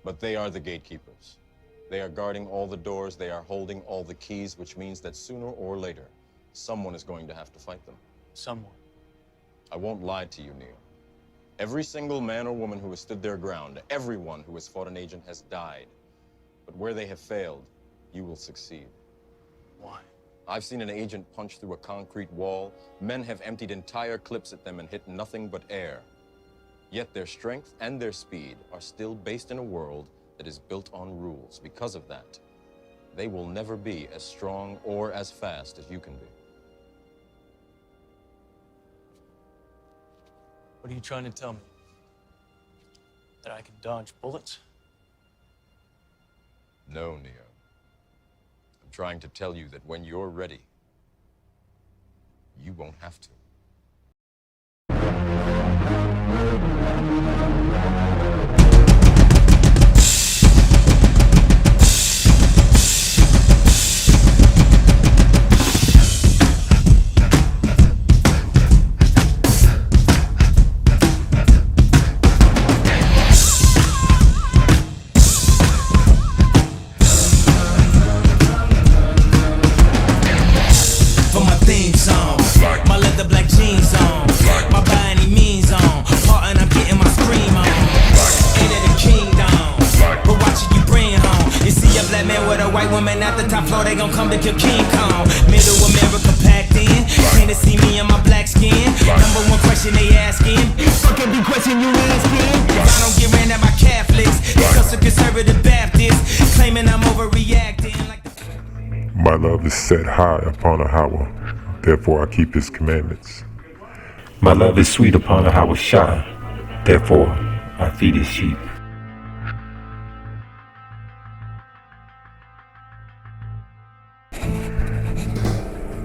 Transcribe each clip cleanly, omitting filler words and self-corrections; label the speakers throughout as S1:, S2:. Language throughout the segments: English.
S1: But they are the gatekeepers. They are guarding all the doors, they are holding all the keys, which means that sooner or later, someone is going to have to fight them.
S2: Someone.
S1: I won't lie to you, Neo. Every single man or woman who has stood their ground, everyone who has fought an agent has died. But where they have failed, you will succeed.
S2: Why?
S1: I've seen an agent punch through a concrete wall. Men have emptied entire clips at them and hit nothing but air. Yet their strength and their speed are still based in a world that is built on rules. Because of that, they will never be as strong or as fast as you can be.
S2: What are you trying to tell me? That I can dodge bullets?
S1: No, Neo. I'm trying to tell you that when you're ready, you won't have to.
S3: They gon' come to kill King Kong. Middle America packed in. Can't see me in my black skin. Number one question they asking. Fuck every question you asking. If I don't get ran at my Catholics, because a conservative Baptist claiming I'm overreacting.
S4: My love is set high upon a Hawa, therefore I keep his commandments.
S5: My love is sweet upon a Hawa Shah, therefore I feed his sheep.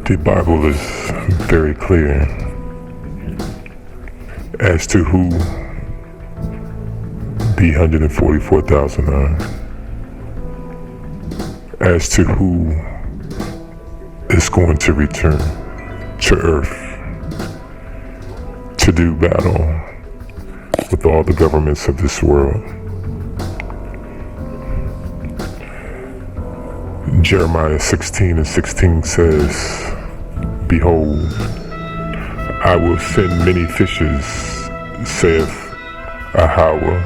S4: The Bible is very clear as to who the 144,000 are, as to who is going to return to earth to do battle with all the governments of this world. Jeremiah 16:16 says, "Behold, I will send many fishes, saith Yahweh,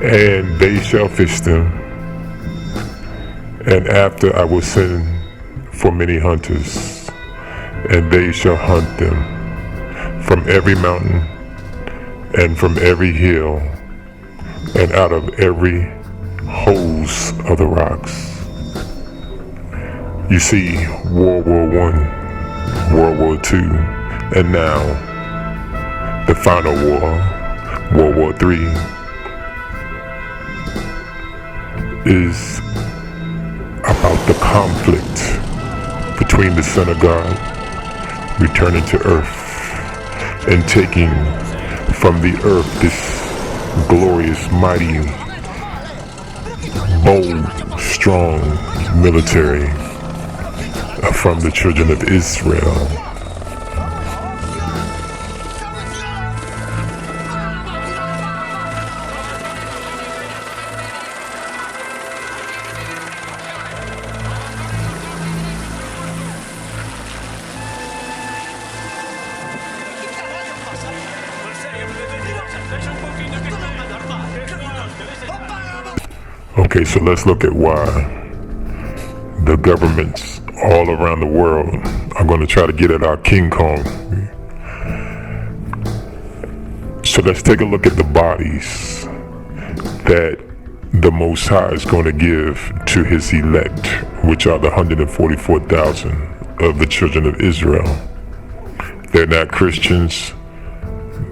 S4: and they shall fish them. And after I will send for many hunters, and they shall hunt them from every mountain and from every hill and out of every holes of the rocks." You see, World War I, World War II, and now the final war, World War III, is about the conflict between the Son of God returning to earth and taking from the earth this glorious, mighty, bold, strong military from the children of Israel. Okay, so let's look at why the governments all around the world are going to try to get at our King Kong. So let's take a look at the bodies that the Most High is going to give to his elect, which are the 144,000 of the children of Israel. They're not Christians,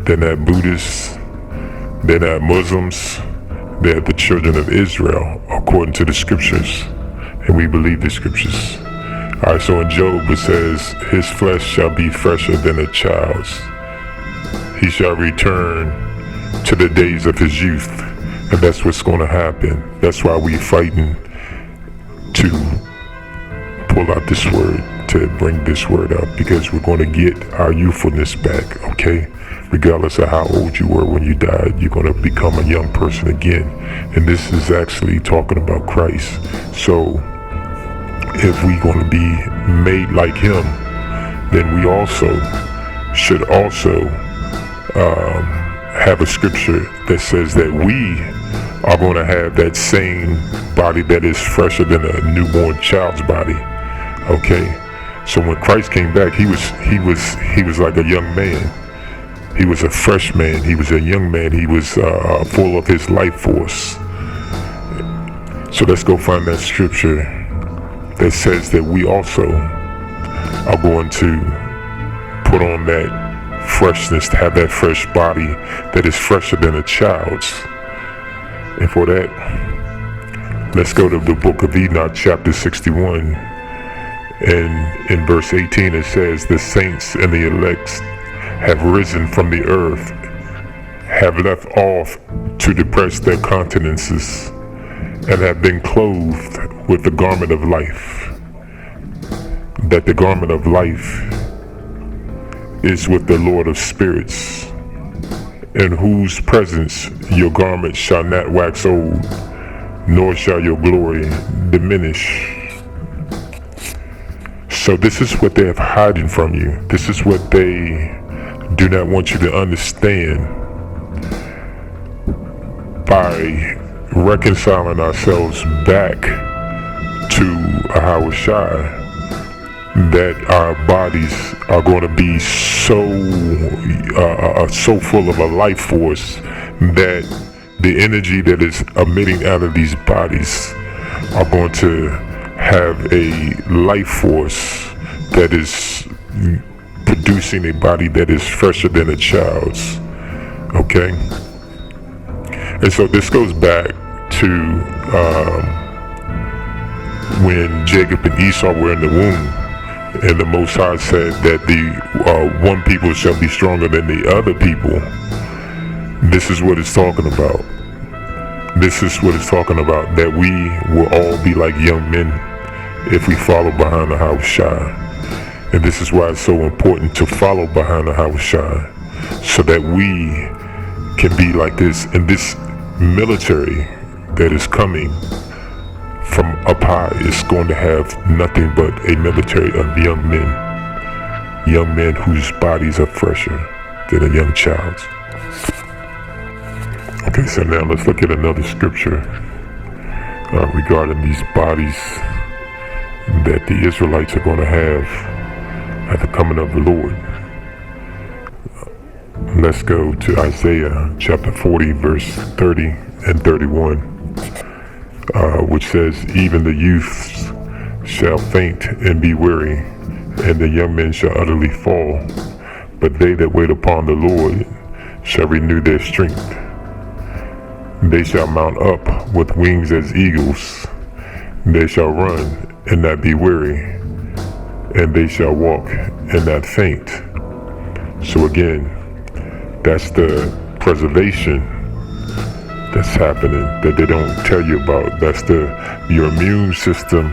S4: they're not Buddhists, they're not Muslims, they're the children of Israel, according to the scriptures, and we believe the scriptures. Alright, so in Job it says, his flesh shall be fresher than a child's. He shall return to the days of his youth. And that's what's going to happen. That's why we're fighting to pull out this word, to bring this word out, because we're going to get our youthfulness back, okay? Regardless of how old you were when you died, you're going to become a young person again. And this is actually talking about Christ. So if we're going to be made like him, then we also should also have a scripture that says that we are going to have that same body that is fresher than a newborn child's body. Okay, so when Christ came back, he was like a young man. He was a fresh man. He was a young man. He was full of his life force. So let's go find that scripture that says that we also are going to put on that freshness, to have that fresh body that is fresher than a child's. And for that, let's go to the book of Enoch, chapter 61. And in verse 18 it says, the saints and the elect have risen from the earth, have left off to depress their countenances, and have been clothed with the garment of life. That the garment of life is with the Lord of spirits, in whose presence your garment shall not wax old, nor shall your glory diminish. So this is what they have hiding from you. This is what they do not want you to understand. By reconciling ourselves back to Ahawashai, that our bodies are going to be so full of a life force that the energy that is emitting out of these bodies are going to have a life force that is producing a body that is fresher than a child's. Okay? And so this goes back to when Jacob and Esau were in the womb, and the Most High said that the one people shall be stronger than the other people. This is what it's talking about. This is what it's talking about, that we will all be like young men if we follow behind the Ahawashai. And this is why it's so important to follow behind the Ahawashai, so that we can be like this. And this military that is coming from up high is going to have nothing but a military of young men whose bodies are fresher than a young child's. Okay, so now let's look at another scripture regarding these bodies that the Israelites are going to have at the coming of the Lord. Let's go to Isaiah chapter 40, verse 30 and 31, which says, even the youths shall faint and be weary, and the young men shall utterly fall. But they that wait upon the Lord shall renew their strength. They shall mount up with wings as eagles. They shall run and not be weary, and they shall walk and not faint. So again, that's the preservation that's happening that they don't tell you about. That's your immune system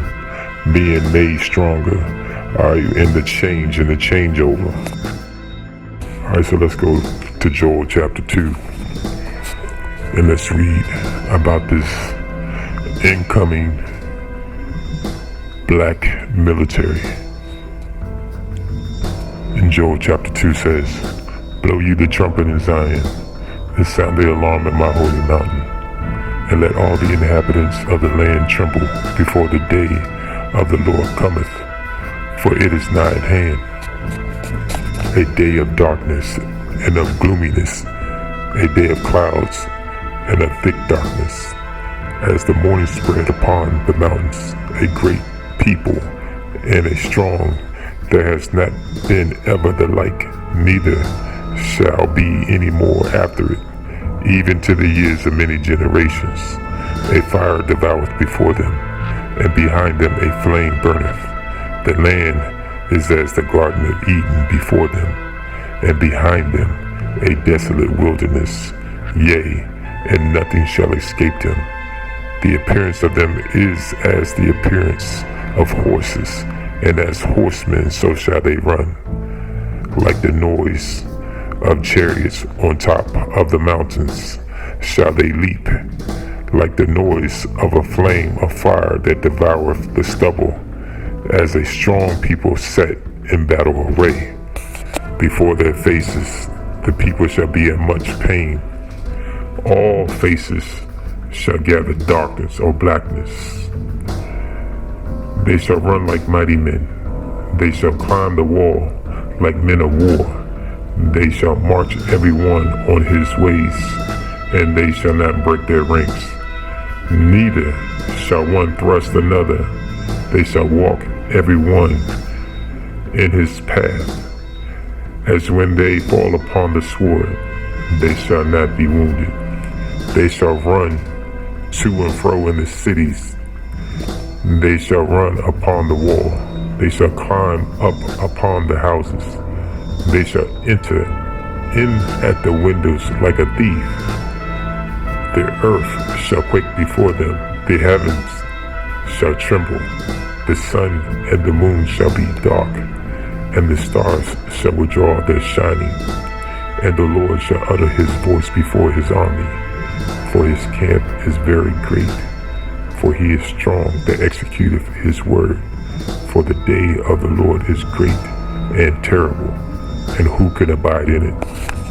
S4: being made stronger. In the change, in the changeover. Alright, so let's go to Joel chapter 2. And let's read about this incoming black military. And Joel chapter 2 says, blow you the trumpet in Zion, and sound the alarm at my holy mountain, and let all the inhabitants of the land tremble before the day of the Lord cometh, for it is nigh at hand, a day of darkness and of gloominess, a day of clouds and of thick darkness, as the morning spread upon the mountains, a great people and a strong, there has not been ever the like, neither shall be any more after it, even to the years of many generations. A fire devoureth before them, and behind them a flame burneth. The land is as the garden of Eden before them, and behind them a desolate wilderness, yea, and nothing shall escape them. The appearance of them is as the appearance of horses, and as horsemen so shall they run. Like the noise of chariots on top of the mountains shall they leap, like the noise of a flame of fire that devoureth the stubble, as a strong people set in battle array. Before their faces the people shall be in much pain. All faces shall gather darkness or blackness. They shall run like mighty men. They shall climb the wall like men of war. They shall march every one on his ways, and they shall not break their ranks. Neither shall one thrust another. They shall walk every one in his path. As when they fall upon the sword, they shall not be wounded. They shall run to and fro in the cities. They shall run upon the wall. They shall climb up upon the houses. They shall enter in at the windows like a thief. The earth shall quake before them. The heavens shall tremble. The sun and the moon shall be dark, and the stars shall withdraw their shining. And the Lord shall utter his voice before his army, for his camp is very great. For he is strong that executeth his word. For the day of the Lord is great and terrible, and who can abide in it?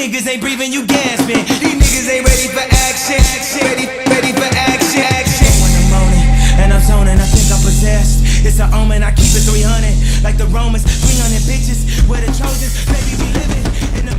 S3: niggas ain't breathing, you gasping. These niggas ain't ready for action. Ready for action. When I'm moaning and I'm zoning, I think I'm possessed. It's an omen, I keep it 300 like the Romans. 300 bitches, where the Trojans, baby, we living in the